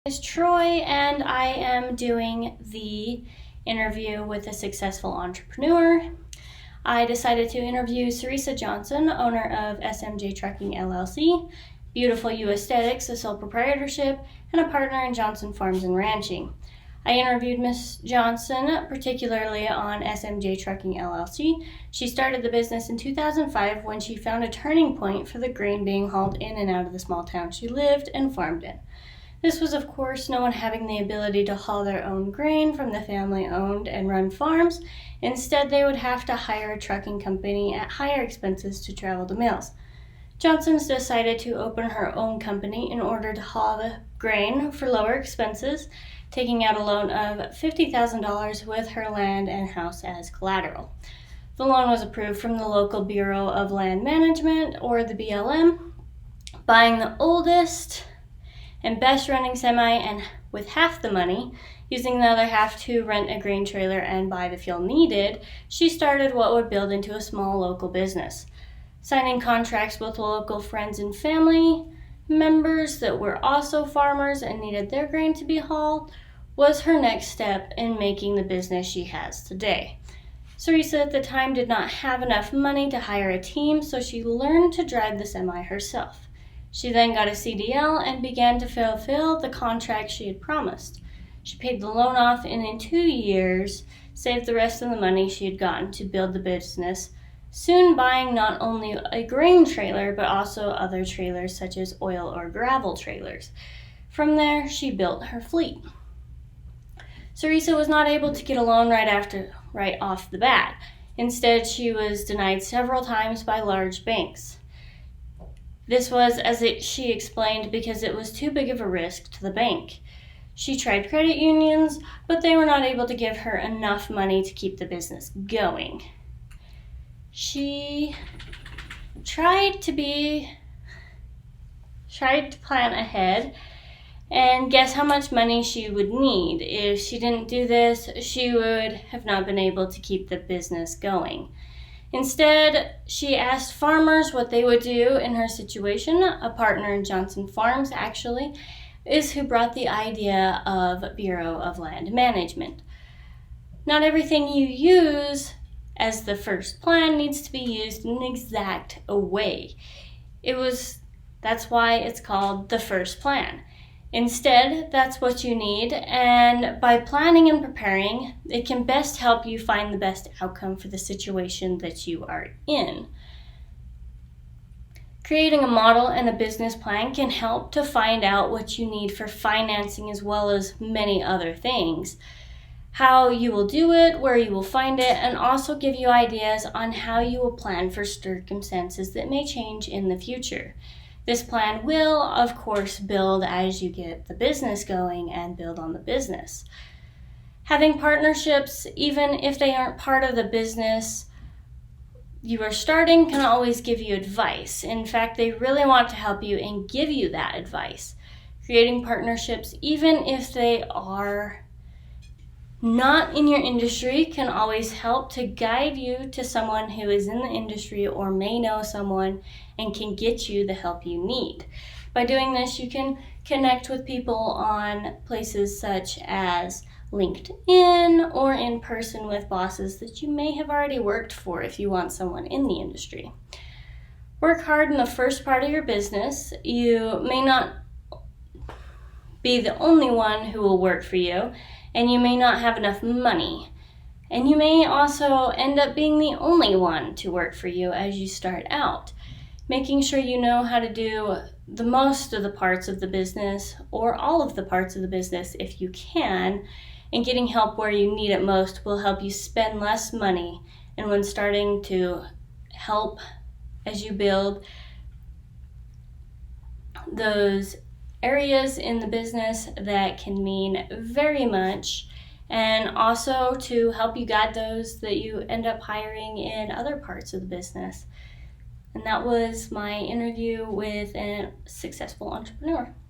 Is Troy, and I am doing the interview with a successful entrepreneur. I decided to interview Sarisa Johnson, owner of SMJ Trucking LLC, Beautiful U Aesthetics, a sole proprietorship, and a partner in Johnson Farms and Ranching. I interviewed Miss Johnson particularly on SMJ Trucking LLC. She started the business in 2005 when she found a turning point for the grain being hauled in and out of the small town she lived and farmed in. This was, of course, no one having the ability to haul their own grain from the family-owned and run farms. Instead, they would have to hire a trucking company at higher expenses to travel the mills. Johnson's decided to open her own company in order to haul the grain for lower expenses, taking out a loan of $50,000 with her land and house as collateral. The loan was approved from the local Bureau of Land Management, or the BLM, buying the oldest and best running semi, and with half the money, using the other half to rent a grain trailer and buy the fuel needed, she started what would build into a small local business. Signing contracts with local friends and family members that were also farmers and needed their grain to be hauled was her next step in making the business she has today. Sarisa at the time did not have enough money to hire a team, so she learned to drive the semi herself. She then got a CDL and began to fulfill the contract she had promised. She paid the loan off and in 2 years saved the rest of the money she had gotten to build the business, soon buying not only a grain trailer but also other trailers such as oil or gravel trailers. From there, she built her fleet. Sarisa was not able to get a loan right off the bat. Instead, she was denied several times by large banks. This was, she explained, because it was too big of a risk to the bank. She tried credit unions, but they were not able to give her enough money to keep the business going. She tried to plan ahead and guess how much money she would need. If she didn't do this, she would have not been able to keep the business going. Instead, she asked farmers what they would do in her situation. A partner in Johnson Farms, actually, is who brought the idea of Bureau of Land Management. Not everything you use as the first plan needs to be used in an exact way. That's why it's called the first plan. Instead, that's what you need, and by planning and preparing, it can best help you find the best outcome for the situation that you are in. Creating a model and a business plan can help to find out what you need for financing as well as many other things, how you will do it, where you will find it, and also give you ideas on how you will plan for circumstances that may change in the future. This plan will, of course, build as you get the business going and build on the business. Having partnerships, even if they aren't part of the business you are starting, can always give you advice. In fact, they really want to help you and give you that advice. Creating partnerships, even if they are not in your industry, can always help to guide you to someone who is in the industry or may know someone and can get you the help you need. By doing this, you can connect with people on places such as LinkedIn or in person with bosses that you may have already worked for if you want someone in the industry. Work hard in the first part of your business. You may not be the only one who will work for you, and you may not have enough money. And you may also end up being the only one to work for you as you start out. Making sure you know how to do the most of the parts of the business or all of the parts of the business if you can, and getting help where you need it most will help you spend less money. And when starting to help as you build those areas in the business that can mean very much, and also to help you guide those that you end up hiring in other parts of the business. And that was my interview with a successful entrepreneur.